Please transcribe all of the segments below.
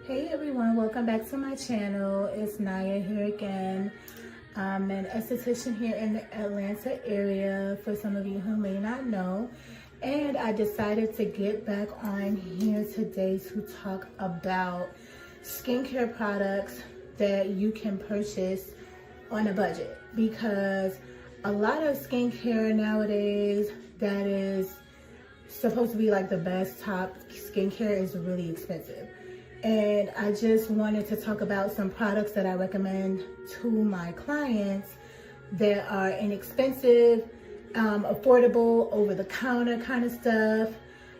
Hey everyone, welcome back to my channel. It's Naya here again. I'm an esthetician here in the Atlanta area, for some of you who may not know. And I decided to get back on here today to talk about skincare products that you can purchase on a budget. Because a lot of skincare nowadays that is supposed to be like the best top skincare is really expensive. And I just wanted to talk about some products that I recommend to my clients that are inexpensive, affordable, over-the-counter kind of stuff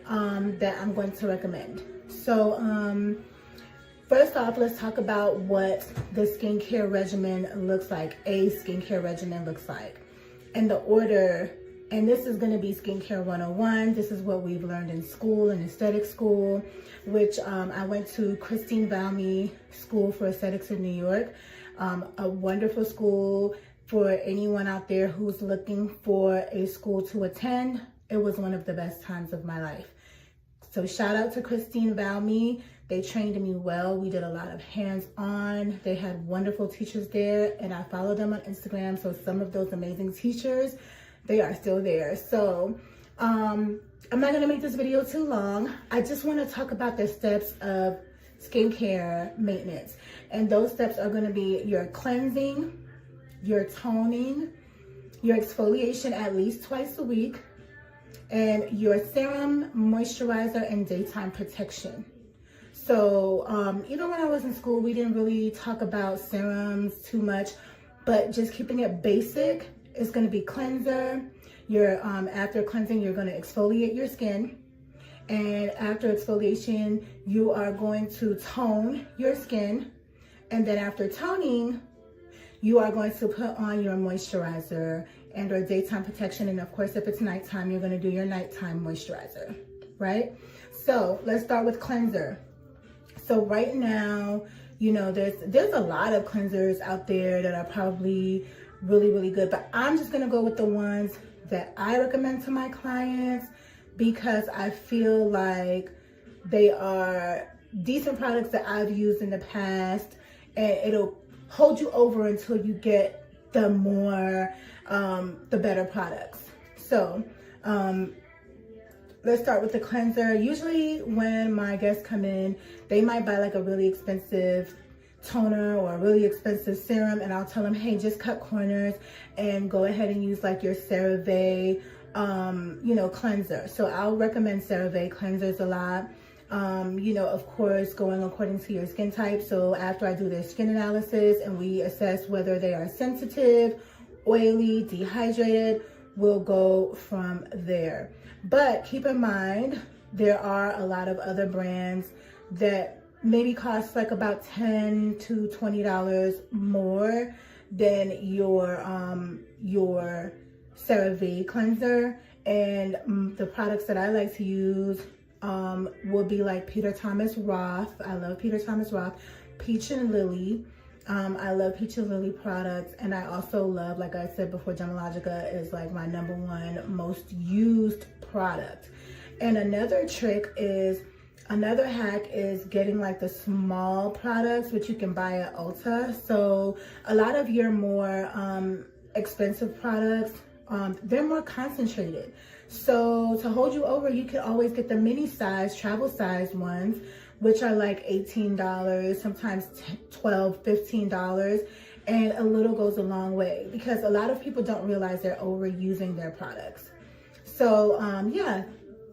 that I'm going to recommend. So first off, let's talk about what the skincare regimen looks like, a skincare regimen looks like. And the order, and this is going to be skincare 101. This is what we've learned in school, in aesthetic school, which I went to Christine Valmy School for Aesthetics in New York. A wonderful school for anyone out there who's looking for a school to attend. It was one of the best times of my life. So shout out to Christine Valmy. They trained me well. We did a lot of hands-on. They had wonderful teachers there, and I follow them on Instagram. So some of those amazing teachers, they are still there. So I'm not gonna make this video too long. I just wanna talk about the steps of skincare maintenance. And those steps are gonna be your cleansing, your toning, your exfoliation at least twice a week, and your serum, moisturizer, and daytime protection. So even when I was in school, we didn't really talk about serums too much, but just keeping it basic is gonna be cleanser. After cleansing, you're going to exfoliate your skin, and after exfoliation, you are going to tone your skin, and then after toning, you are going to put on your moisturizer and or daytime protection, and of course, if it's nighttime, you're going to do your nighttime moisturizer, right? So let's start with cleanser. So right now, you know, there's a lot of cleansers out there that are probably really good, but I'm just going to go with the ones that I recommend to my clients because I feel like they are decent products that I've used in the past, and it'll hold you over until you get the better products. So let's start with the cleanser. Usually when my guests come in, they might buy like a really expensive toner or a really expensive serum, and I'll tell them, hey, just cut corners and go ahead and use like your CeraVe cleanser. So I'll recommend CeraVe cleansers a lot. Of course, going according to your skin type. So after I do their skin analysis and we assess whether they are sensitive, oily, dehydrated, we'll go from there. But keep in mind, there are a lot of other brands that maybe cost like about $10 to $20 more than your CeraVe cleanser. And the products that I like to use will be like Peter Thomas Roth. I love Peter Thomas Roth. Peach and Lily. I love Peach and Lily products, and I also love, like I said before, Gemologica is like my #1 most used product. And another hack is getting like the small products, which you can buy at Ulta. So a lot of your more expensive products, they're more concentrated. So to hold you over, you can always get the mini size, travel size ones, which are like $18, sometimes $12, $15. And a little goes a long way because a lot of people don't realize they're overusing their products. So yeah.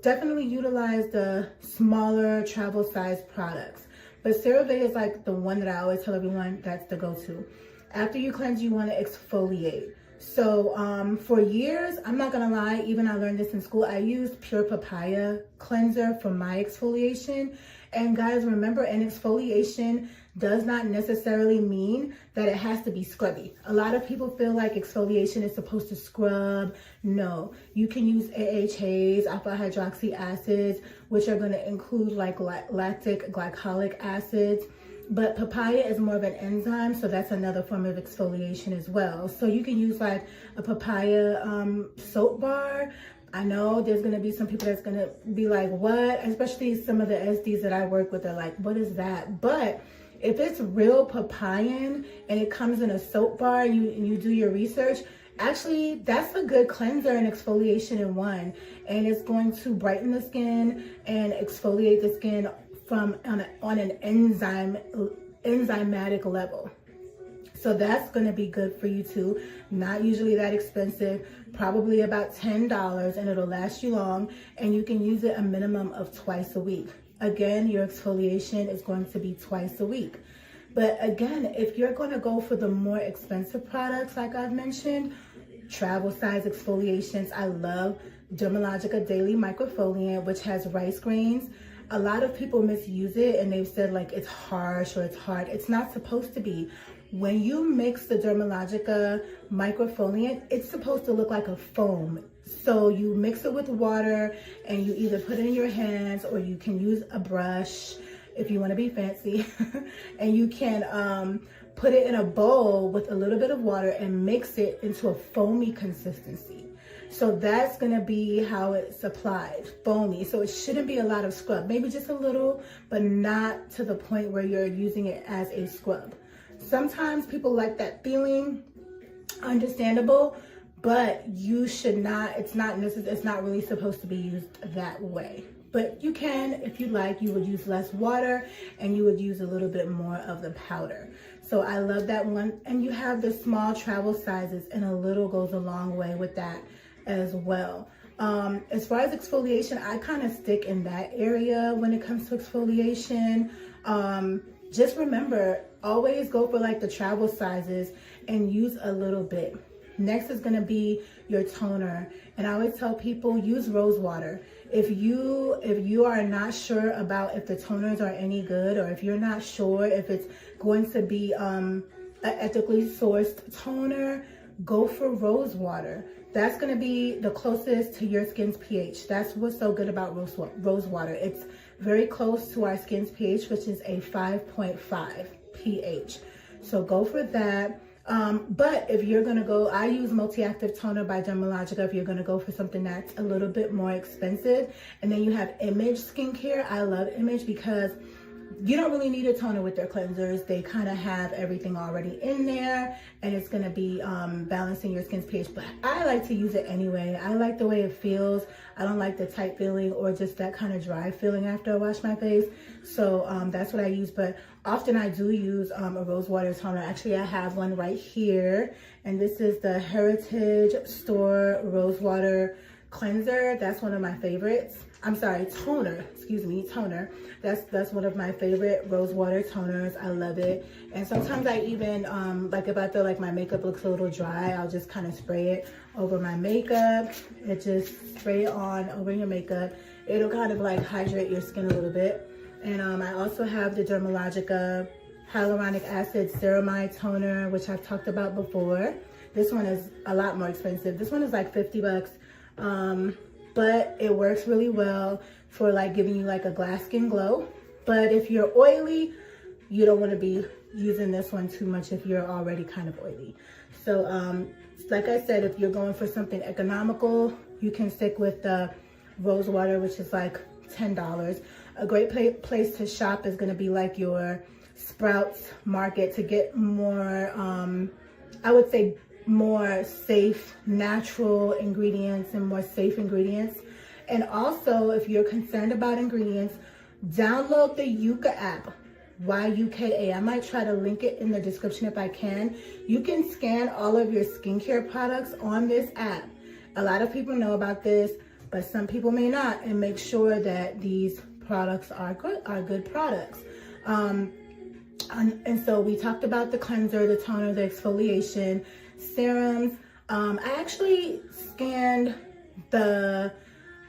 Definitely utilize the smaller travel size products. But CeraVe is like the one that I always tell everyone that's the go-to. After you cleanse, you want to exfoliate. So for years, I'm not gonna lie, even I learned this in school, I used Pure Papaya cleanser for my exfoliation. And guys, remember, an exfoliation does not necessarily mean that it has to be scrubby. A lot of people feel like exfoliation is supposed to scrub. No, you can use AHAs, alpha hydroxy acids, which are going to include like lactic glycolic acids. But papaya is more of an enzyme, so that's another form of exfoliation as well. So you can use like a papaya soap bar, I know there's going to be some people that's going to be like, what? Especially some of the SDs that I work with are like, what is that? But if it's real papayan and it comes in a soap bar and you do your research, actually that's a good cleanser and exfoliation in one. And it's going to brighten the skin and exfoliate the skin from on an enzymatic level. So that's going to be good for you too. Not usually that expensive, probably about $10, and it'll last you long, and you can use it a minimum of twice a week. Again, your exfoliation is going to be twice a week. But again, if you're going to go for the more expensive products, like I've mentioned, travel size exfoliations, I love Dermalogica Daily Microfoliant, which has rice grains. A lot of people misuse it and they've said like it's harsh or it's hard. It's not supposed to be. When you mix the Dermalogica Microfoliant, it's supposed to look like a foam. So you mix it with water and you either put it in your hands or you can use a brush if you want to be fancy. And you can put it in a bowl with a little bit of water and mix it into a foamy consistency. So that's going to be how it's applied, foamy. So it shouldn't be a lot of scrub, maybe just a little, but not to the point where you're using it as a scrub. Sometimes people like that feeling, understandable, but you should not, it's not really supposed to be used that way. But you can, if you like, you would use less water and you would use a little bit more of the powder. So I love that one. And you have the small travel sizes, and a little goes a long way with that as well. As far as exfoliation, I kind of stick in that area when it comes to exfoliation. Just remember, always go for like the travel sizes and use a little bit. Next is going to be your toner, and I always tell people use rose water. If you are not sure about if the toners are any good, or if you're not sure if it's going to be an ethically sourced toner, go for rose water. That's going to be the closest to your skin's pH. That's what's so good about rose water. It's very close to our skin's pH, which is a 5.5 pH. So go for that. But if you're going to go, I use Multi-Active Toner by Dermalogica if you're going to go for something that's a little bit more expensive. And then you have Image Skincare. I love Image because you don't really need a toner with their cleansers. They kind of have everything already in there, and it's going to be balancing your skin's pH. But I like to use it anyway. I like the way it feels. I don't like the tight feeling or just that kind of dry feeling after I wash my face. So that's what I use. But often I do use a rose water toner. Actually, I have one right here, and this is the Heritage Store Rose Water Cleanser. That's one of my favorites. I'm sorry, toner, excuse me, toner. That's one of my favorite rose water toners. I love it. And sometimes I even, like if I feel like my makeup looks a little dry, I'll just kind of spray it over my makeup. It just spray it on over your makeup. It'll kind of like hydrate your skin a little bit. And I also have the Dermalogica Hyaluronic Acid Ceramide Toner, which I've talked about before. This one is a lot more expensive. This one is like 50 bucks. But it works really well for like giving you like a glass skin glow. But if you're oily, you don't want to be using this one too much if you're already kind of oily. So like I said, if you're going for something economical, you can stick with the rose water, which is like $10. A great place to shop is going to be like your Sprouts Market to get more, I would say, more safe natural ingredients and more safe ingredients. And also, if you're concerned about ingredients, download the Yuka app, YUKA. I might try to link it in the description if I can. You can scan all of your skincare products on this app. A lot of people know about this, but some people may not, and make sure that these products are good products. And so we talked about the cleanser, the toner, the exfoliation, serums. I actually scanned the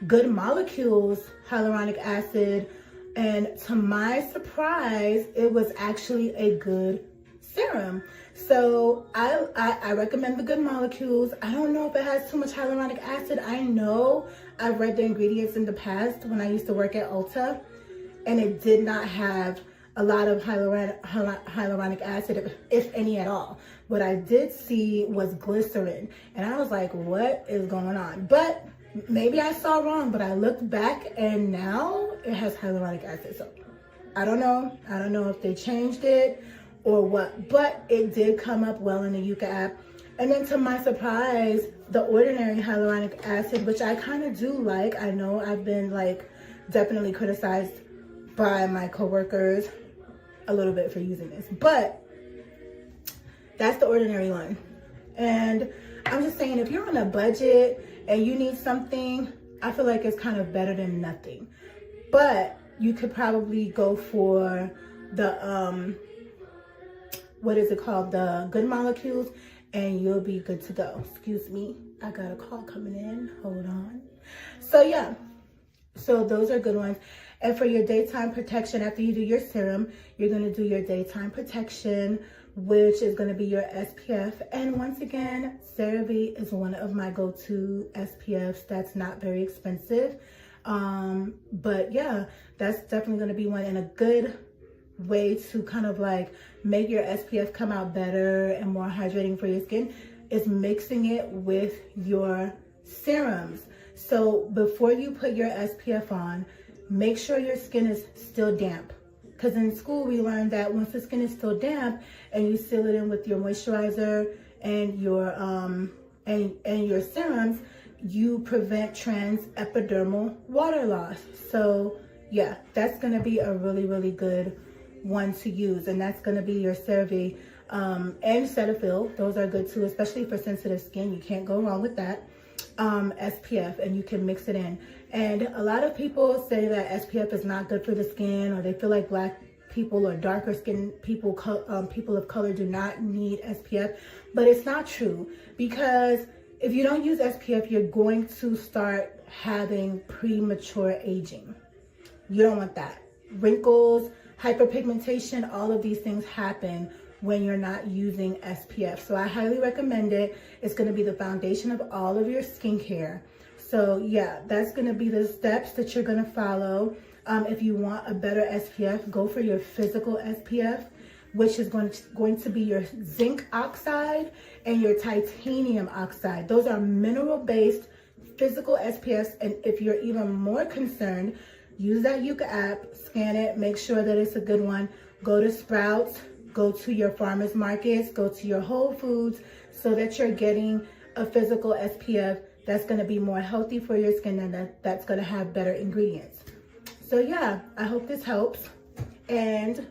Good Molecules hyaluronic acid, and to my surprise, it was actually a good serum. So I recommend the Good Molecules. I don't know if it has too much hyaluronic acid. I know I've read the ingredients in the past when I used to work at Ulta, and it did not have a lot of hyaluronic acid, if any at all. What I did see was glycerin, and I was like, what is going on? But maybe I saw wrong, but I looked back and now it has hyaluronic acid. So I don't know. I don't know if they changed it or what, but it did come up well in the Yuka app. And then to my surprise, the ordinary hyaluronic acid, which I kind of do like. I know I've been like definitely criticized by my coworkers a little bit for using this, but that's the ordinary one. And I'm just saying, if you're on a budget and you need something, I feel like it's kind of better than nothing. But you could probably go for the what is it called, the Good Molecules, and you'll be good to go. Excuse me, I got a call coming in, hold on. So yeah, so those are good ones. And for your daytime protection, after you do your serum, you're going to do your daytime protection, which is going to be your SPF. And once again, CeraVe is one of my go-to SPFs that's not very expensive. But yeah, that's definitely going to be one, and a good way to kind of like make your SPF come out better and more hydrating for your skin is mixing it with your serums. So before you put your SPF on, make sure your skin is still damp. Because in school we learned that once the skin is still damp and you seal it in with your moisturizer and your and your serums, you prevent transepidermal water loss. So yeah, that's gonna be a really, really good one to use, and that's gonna be your CeraVe and Cetaphil. Those are good too, especially for sensitive skin. You can't go wrong with that. SPF, and you can mix it in. And a lot of people say that SPF is not good for the skin, or they feel like black people or darker skin people, people of color do not need SPF, but it's not true, because if you don't use SPF, you're going to start having premature aging. You don't want that. Wrinkles, hyperpigmentation, all of these things happen when you're not using SPF. So I highly recommend it. It's gonna be the foundation of all of your skincare. So yeah, that's gonna be the steps that you're gonna follow. If you want a better SPF, go for your physical SPF, which is going to be your zinc oxide and your titanium oxide. Those are mineral-based physical SPFs, and if you're even more concerned, use that Yuka app, scan it, make sure that it's a good one. Go to Sprouts, go to your farmers markets, go to your Whole Foods, so that you're getting a physical SPF that's gonna be more healthy for your skin, and that's gonna have better ingredients. So yeah, I hope this helps, and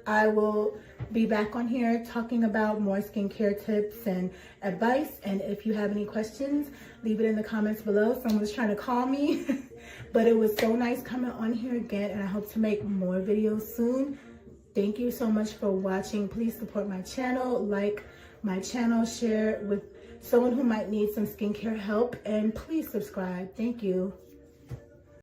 I will be back on here talking about more skincare tips and advice. And if you have any questions, leave it in the comments below. Someone's trying to call me, but it was so nice coming on here again, and I hope to make more videos soon. Thank you so much for watching. Please support my channel, like my channel, share it with someone who might need some skincare help, and please subscribe. Thank you.